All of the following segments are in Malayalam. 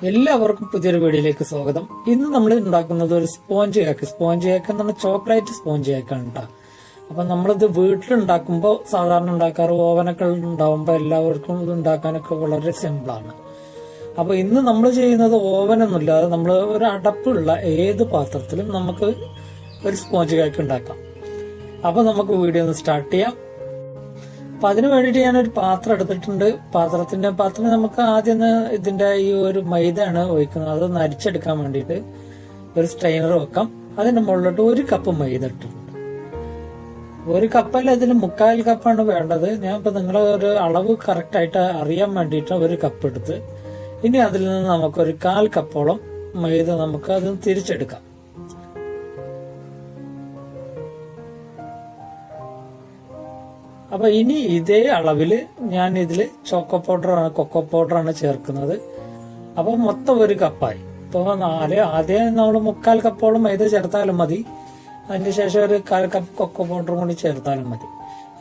എല്ലാവർക്കും പുതിയൊരു വീഡിയോയിലേക്ക് സ്വാഗതം. ഇന്ന് നമ്മൾ ഉണ്ടാക്കുന്നത് ഒരു സ്പോഞ്ച് കേക്ക് എന്ന് പറഞ്ഞാൽ ചോക്ലേറ്റ് സ്പോഞ്ച് കേക്കാണ് കേട്ടോ. അപ്പൊ നമ്മളിത് വീട്ടിലുണ്ടാക്കുമ്പോൾ സാധാരണ ഉണ്ടാക്കാറ് ഓവനൊക്കെ ഉണ്ടാവുമ്പോൾ എല്ലാവർക്കും ഇത് ഉണ്ടാക്കാനൊക്കെ വളരെ സിമ്പിളാണ്. അപ്പൊ ഇന്ന് നമ്മൾ ചെയ്യുന്നത് ഓവനൊന്നുമില്ലാതെ നമ്മൾ ഒരു അടപ്പുള്ള ഏത് പാത്രത്തിലും നമുക്ക് ഒരു സ്പോഞ്ച് കേക്ക് ഉണ്ടാക്കാം. അപ്പൊ നമുക്ക് വീഡിയോ ഒന്ന് സ്റ്റാർട്ട് ചെയ്യാം. അപ്പൊ അതിനു വേണ്ടിയിട്ട് ഞാനൊരു പാത്രം എടുത്തിട്ടുണ്ട്. പാത്രം നമുക്ക് ആദ്യം ഇതിന്റെ ഈ ഒരു മൈദയാണ് ഒഴിക്കുന്നത്. അതൊന്ന് അരിച്ചെടുക്കാൻ വേണ്ടിയിട്ട് ഒരു സ്ട്രെയിനർ വെക്കാം. അതിന്റെ മുകളിലോട്ട് 1 കപ്പ് മൈദ ഇട്ടിട്ടുണ്ട്. 1 കപ്പല്ല, ഇതിന് 1/4 കപ്പാണ് വേണ്ടത്. ഞാൻ ഇപ്പൊ നിങ്ങളെ ഒരു അളവ് കറക്റ്റ് ആയിട്ട് അറിയാൻ വേണ്ടിയിട്ട് 1 കപ്പ് എടുത്ത് ഇനി അതിൽ നിന്ന് നമുക്കൊരു 1/4 കപ്പോളം മൈദ നമുക്ക് അത് തിരിച്ചെടുക്കാം. അപ്പൊ ഇനി ഇതേ അളവില് ഞാൻ ഇതില് കൊക്കോ പൗഡറാണ് ചേർക്കുന്നത്. അപ്പൊ മൊത്തം 1 കപ്പായി. ഇപ്പൊ ആദ്യം നമ്മൾ 1/4 കപ്പോളം മൈദ ചേർത്താലും മതി. അതിന് ശേഷം ഒരു 1/4 കപ്പ് കൊക്കോ പൗഡറും കൂടി ചേർത്താലും മതി.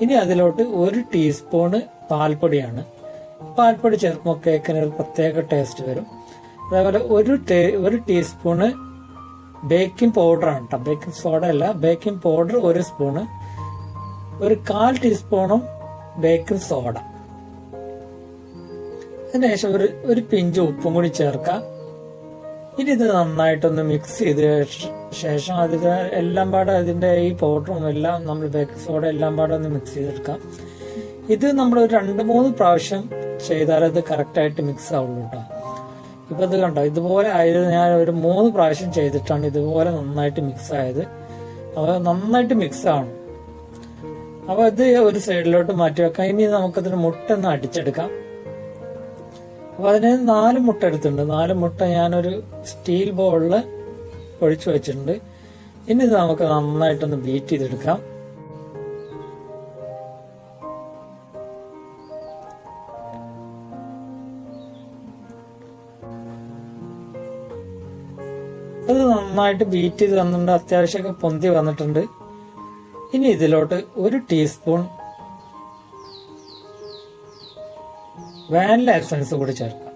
ഇനി അതിലോട്ട് 1 ടീസ്പൂണ് പാൽപ്പൊടിയാണ്. പാൽപ്പൊടി ചേർക്കുമ്പോൾ കേക്കിന് ഒരു പ്രത്യേക ടേസ്റ്റ് വരും. അതേപോലെ 1 ടീസ്പൂണ് ബേക്കിംഗ് പൗഡറാണ് കേട്ടോ. ബേക്കിംഗ് സോഡ അല്ല, ബേക്കിംഗ് പൗഡർ 1 സ്പൂണ്. 1/4 ടീസ്പൂണും ബേക്കിംഗ് സോഡ. അതിനുശേഷം ഒരു പിഞ്ച് ഉപ്പും കൂടി ചേർക്കാം. ഇനി ഇത് നന്നായിട്ടൊന്ന് മിക്സ് ചെയ്ത ശേഷം അതിൽ എല്ലാം പാടെ ഇതിന്റെ ഈ പൗഡറും എല്ലാം നമ്മൾ ബേക്കിംഗ് സോഡ എല്ലാം പാടെ ഒന്ന് മിക്സ് ചെയ്തെടുക്കാം. ഇത് നമ്മൾ ഒരു 2-3 പ്രാവശ്യം ചെയ്താൽ അത് കറക്റ്റ് ആയിട്ട് മിക്സ് ആവുള്ളൂ കേട്ടോ. ഇപ്പൊ ഇത് കണ്ടോ, ഇതുപോലെ ആയത് ഞാൻ ഒരു 3 പ്രാവശ്യം ചെയ്തിട്ടാണ് ഇതുപോലെ നന്നായിട്ട് മിക്സ് ആയത്. അപ്പൊ നന്നായിട്ട് മിക്സ് ആവണം. അപ്പൊ ഇത് ഒരു സൈഡിലോട്ട് മാറ്റി വെക്കാം. ഇനി നമുക്കതിന് മുട്ട ഒന്ന് അടിച്ചെടുക്കാം. അപ്പൊ അതിന് 4 മുട്ട എടുത്തിട്ടുണ്ട്. 4 മുട്ട ഞാനൊരു സ്റ്റീൽ ബൗളില് ഒഴിച്ചു വെച്ചിട്ടുണ്ട്. ഇനി ഇത് നമുക്ക് നന്നായിട്ടൊന്ന് ബീറ്റ് ചെയ്തെടുക്കാം. അത് നന്നായിട്ട് ബീറ്റ് ചെയ്ത് വന്നിട്ടുണ്ട്. അത്യാവശ്യമൊക്കെ പൊന്തി വന്നിട്ടുണ്ട്. ഇനി ഇതിലോട്ട് 1 ടീസ്പൂൺ വാനില എസൻസ് കൂടി ചേർക്കാം.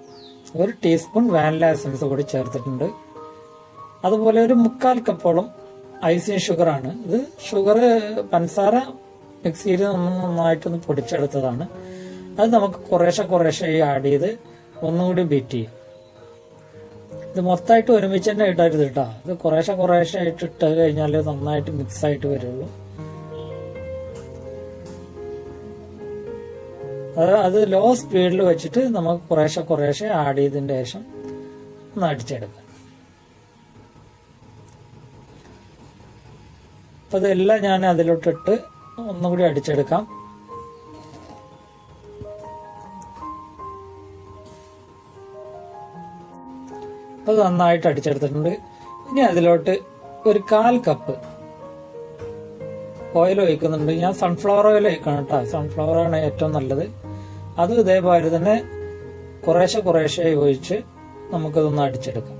1 ടീസ്പൂൺ വാനില എസൻസ് കൂടി ചേർത്തിട്ടുണ്ട്. അതുപോലെ ഒരു 1/4 കപ്പോളം ഐസിങ് ഷുഗർ ആണ്. ഇത് പഞ്ചസാര മിക്സിയിൽ നന്നായിട്ടൊന്ന് പൊടിച്ചെടുത്തതാണ്. അത് നമുക്ക് കുറേശ്ശെ ആഡ് ചെയ്ത് ഒന്നുകൂടി ബീറ്റ് ചെയ്യാം. ഇത് മൊത്തമായിട്ട് ഒരുമിച്ച് തന്നെ ഇടരുത് കേട്ടോ. ഇത് കുറേശ്ശെ ആയിട്ട് ഇട്ട് കഴിഞ്ഞാൽ നന്നായിട്ട് മിക്സ് ആയിട്ട് വരുള്ളൂ. അത് ലോ സ്പീഡിൽ വെച്ചിട്ട് നമുക്ക് കുറേശ്ശെ ആഡ് ചെയ്തതിന്റെ ശേഷം ഒന്ന് അടിച്ചെടുക്കാം. അപ്പൊ ഇതെല്ലാം ഞാൻ അതിലോട്ടിട്ട് ഒന്നുകൂടി അടിച്ചെടുക്കാം. അത് നന്നായിട്ട് അടിച്ചെടുത്തിട്ടുണ്ട്. ഇനി അതിലോട്ട് ഒരു 1/4 കപ്പ് ഓയിൽ ഒഴിക്കുന്നുണ്ട്. ഞാൻ സൺഫ്ലവർ ഓയിൽ ഒഴിക്കണം കേട്ടോ. സൺഫ്ലവർ ആണ് ഏറ്റവും നല്ലത്. അത് ഇതേപോലെ തന്നെ കുറേശ്ശെ ഒഴിച്ച് നമുക്കതൊന്ന് അടിച്ചെടുക്കാം.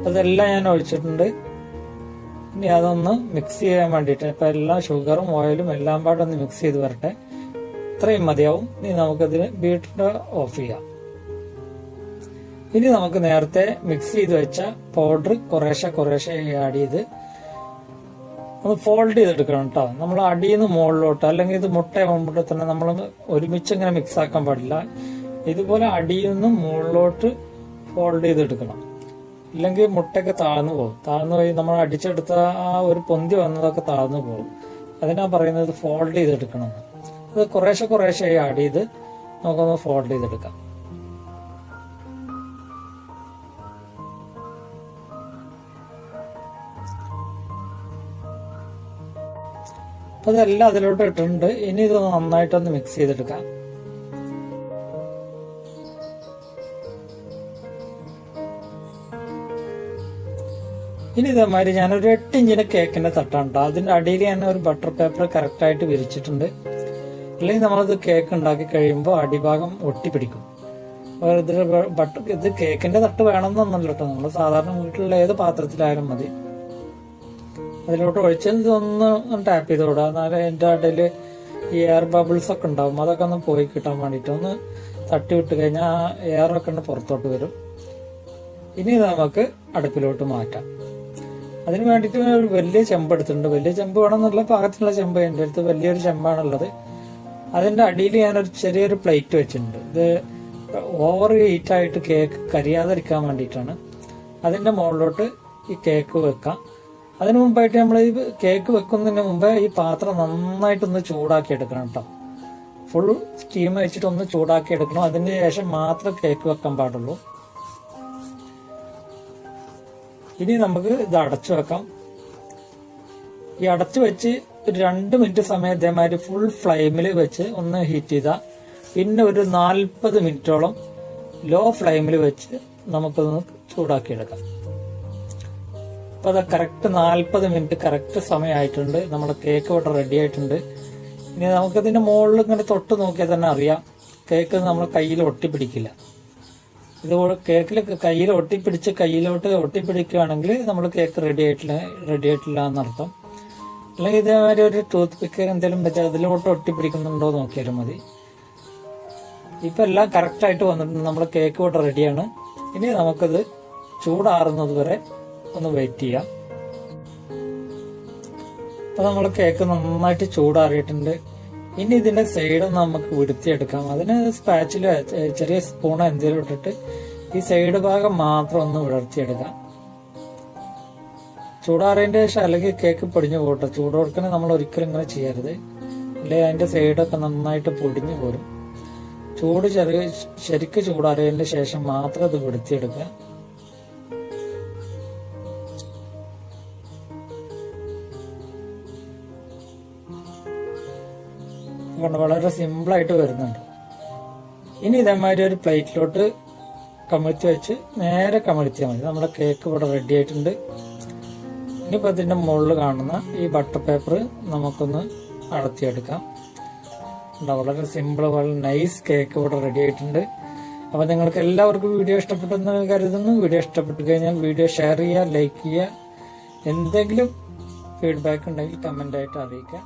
അതെല്ലാം ഞാൻ ഒഴിച്ചിട്ടുണ്ട്. ഇനി അതൊന്ന് മിക്സ് ചെയ്യാൻ വേണ്ടിയിട്ട് ഇപ്പൊ എല്ലാം ഷുഗറും ഓയിലും എല്ലാം പാടെ ഒന്ന് മിക്സ് ചെയ്ത് വരട്ടെ. ഇത്രയും മതിയാവും. ഇനി നമുക്കതിന് ബീറ്റർ ഓഫ് ചെയ്യാം. ഇനി നമുക്ക് നേരത്തെ മിക്സ് ചെയ്ത് വെച്ച പൗഡർ കുറേശ്ശെ ആഡ് ചെയ്ത് ഒന്ന് ഫോൾഡ് ചെയ്തെടുക്കണം കേട്ടോ. നമ്മൾ അടിയിൽ നിന്ന് മുകളിലോട്ട്, അല്ലെങ്കിൽ ഇത് മുട്ടയാകുമ്പോൾ തന്നെ നമ്മൾ ഒരുമിച്ച് ഇങ്ങനെ മിക്സ് ആക്കാൻ പാടില്ല. ഇതുപോലെ അടിയിൽ നിന്ന് മുകളിലോട്ട് ഫോൾഡ് ചെയ്തെടുക്കണം. ഇല്ലെങ്കിൽ മുട്ടയൊക്കെ താഴ്ന്നു പോയി നമ്മൾ അടിച്ചെടുത്ത ആ ഒരു പൊന്തി വന്നതൊക്കെ താഴ്ന്നു പോകും. അതിനാ പറയുന്നത് ഫോൾഡ് ചെയ്തെടുക്കണം. അത് കുറേശ്ശെ ആഡ് ചെയ്ത് നമുക്കൊന്ന് ഫോൾഡ് ചെയ്തെടുക്കാം. അപ്പൊ ഇതെല്ലാം അതിലോട്ട് ഇട്ടിട്ടുണ്ട്. ഇനി ഇത് നന്നായിട്ടൊന്ന് മിക്സ് ചെയ്തെടുക്കാം. ഇനി ഇതേമാതിരി ഞാനൊരു 8 ഇഞ്ചിന്റെ കേക്കിന്റെ തട്ടാണ് കേട്ടോ. അതിന്റെ അടിയിൽ ഞാൻ ഒരു ബട്ടർ പേപ്പർ കറക്റ്റ് ആയിട്ട് വിരിച്ചിട്ടുണ്ട്. അല്ലെങ്കിൽ നമ്മളത് കേക്ക് ഉണ്ടാക്കി കഴിയുമ്പോൾ അടിഭാഗം ഒട്ടിപ്പിടിക്കും. ഇത് കേക്കിന്റെ തട്ട് വേണമെന്നൊന്നുമില്ല കേട്ടോ. നമ്മൾ സാധാരണ വീട്ടിലുള്ള ഏത് പാത്രത്തിലായാലും മതി. അതിലോട്ട് ഒഴിച്ച് ഇതൊന്ന് ടാപ്പ് ചെയ്ത് വിടുക. എന്നാലും അതിൻ്റെ ഇടയിൽ ഈ എയർ ബബിൾസ് ഒക്കെ ഉണ്ടാവും, അതൊക്കെ ഒന്ന് പോയി കിട്ടാൻ വേണ്ടിയിട്ട് ഒന്ന് തട്ടി വിട്ട് കഴിഞ്ഞാൽ ആ എയറൊക്കെ ഒന്ന് പുറത്തോട്ട് വരും. ഇനി നമുക്ക് അടുപ്പിലോട്ട് മാറ്റാം. അതിന് വേണ്ടിയിട്ട് ഒരു വലിയ ചെമ്പ് എടുത്തിട്ടുണ്ട്. വലിയ ചെമ്പ് വേണമെന്നുള്ള പാകത്തിനുള്ള ചെമ്പ് എൻ്റെ അടുത്ത് വലിയൊരു ചെമ്പാണുള്ളത്. അതിൻ്റെ അടിയിൽ ഞാനൊരു ചെറിയൊരു പ്ലേറ്റ് വെച്ചിട്ടുണ്ട്. ഇത് ഓവർ ഹീറ്റായിട്ട് കേക്ക് കരിയാതിരിക്കാൻ വേണ്ടിയിട്ടാണ്. അതിൻ്റെ മുകളിലോട്ട് ഈ കേക്ക് വെക്കാം. അതിനു മുമ്പായിട്ട് നമ്മൾ ഈ കേക്ക് വെക്കുന്നതിന് മുമ്പ് ഈ പാത്രം നന്നായിട്ടൊന്ന് ചൂടാക്കി എടുക്കണം കേട്ടോ. ഫുൾ സ്റ്റീം വെച്ചിട്ട് ഒന്ന് ചൂടാക്കി എടുക്കണം. അതിന് ശേഷം മാത്രം കേക്ക് വെക്കാൻ പാടുള്ളൂ. ഇനി നമുക്ക് ഇത് അടച്ചു വെക്കാം. ഈ അടച്ചു വെച്ച് ഒരു 2 മിനിറ്റ് സമയം ഇതേമാതിരി ഫുൾ ഫ്ലെയിമിൽ വെച്ച് ഒന്ന് ഹീറ്റ് ചെയ്താൽ പിന്നെ ഒരു 40 മിനിറ്റോളം ലോ ഫ്ലെയിമിൽ വെച്ച് നമുക്കൊന്ന് ചൂടാക്കിയെടുക്കാം. അപ്പൊ അത് കറക്റ്റ് 40 മിനിറ്റ് കറക്റ്റ് സമയമായിട്ടുണ്ട്. നമ്മുടെ കേക്ക് ഇവിടെ റെഡി ആയിട്ടുണ്ട്. ഇനി നമുക്കതിന്റെ മുകളിൽ ഇങ്ങനെ തൊട്ട് നോക്കിയാൽ തന്നെ അറിയാം കേക്ക് നമ്മൾ കയ്യിൽ ഒട്ടിപ്പിടിക്കില്ല. ഇതുപോലെ കേക്കിൽ കയ്യിൽ കയ്യിലോട്ട് ഒട്ടിപ്പിടിക്കുകയാണെങ്കിൽ നമ്മൾ കേക്ക് റെഡി ആയിട്ടില്ല എന്നർത്ഥം. അല്ലെങ്കിൽ ഇതേമാതിരി ഒരു ടൂത്ത് പിക്ക് എന്തെങ്കിലും വെച്ചാൽ അതിലോട്ട് ഒട്ടിപ്പിടിക്കുന്നുണ്ടോ നോക്കിയാലും മതി. ഇപ്പൊ എല്ലാം കറക്റ്റ് ആയിട്ട് വന്നിട്ടുണ്ട്. നമ്മുടെ കേക്ക് ഇവിടെ റെഡിയാണ്. ഇനി നമുക്കത് ചൂടാറുന്നത് വരെ ഒന്ന് വെയിറ്റ് ചെയ്യാം. അപ്പൊ നമ്മുടെ കേക്ക് നന്നായിട്ട് ചൂടാറിയിട്ടുണ്ട്. ഇനി ഇതിന്റെ സൈഡ് നമുക്ക് വിടുത്തിയെടുക്കാം. അതിന് സ്പാച്ചിൽ ചെറിയ സ്പൂൺ എന്തെങ്കിലും ഇട്ടിട്ട് ഈ സൈഡ് ഭാഗം മാത്രം ഒന്ന് വിടർത്തിയെടുക്കാം. ചൂടാറിയതിന്റെ ശേഷം അല്ലെങ്കിൽ കേക്ക് പൊടിഞ്ഞു പോട്ടെ. ചൂട് കൊടുക്കണേ നമ്മൾ ഒരിക്കലും ഇങ്ങനെ ചെയ്യരുത്, അല്ലെങ്കിൽ അതിന്റെ സൈഡൊക്കെ നന്നായിട്ട് പൊടിഞ്ഞു പോരും. ശരിക്ക് ചൂടാറിയതിന്റെ ശേഷം മാത്രം ഇത് വിടുത്തിയെടുക്കുക. വളരെ സിമ്പിളായിട്ട് വരുന്നുണ്ട്. ഇനി ഇതേമാതിരി ഒരു പ്ലേറ്റിലോട്ട് കമിഴ്ത്തി വെച്ച് നേരെ കമിഴ്ത്തിയാൽ മതി. നമ്മുടെ കേക്ക് ഇവിടെ റെഡി ആയിട്ടുണ്ട്. ഇനിയിപ്പോൾ ഇതിന്റെ മുകളിൽ കാണുന്ന ഈ ബട്ടർ പേപ്പർ നമുക്കൊന്ന് അടത്തിയെടുക്കാം. വളരെ സിമ്പിൾ, വളരെ നൈസ് കേക്ക് ഇവിടെ റെഡി ആയിട്ടുണ്ട്. അപ്പൊ നിങ്ങൾക്ക് എല്ലാവർക്കും വീഡിയോ ഇഷ്ടപ്പെട്ടെന്ന് കരുതുന്നു. വീഡിയോ ഇഷ്ടപ്പെട്ടു കഴിഞ്ഞാൽ വീഡിയോ ഷെയർ ചെയ്യുക, ലൈക്ക് ചെയ്യുക. എന്തെങ്കിലും ഫീഡ്ബാക്ക് ഉണ്ടെങ്കിൽ കമന്റ് ആയിട്ട് അറിയിക്കുക.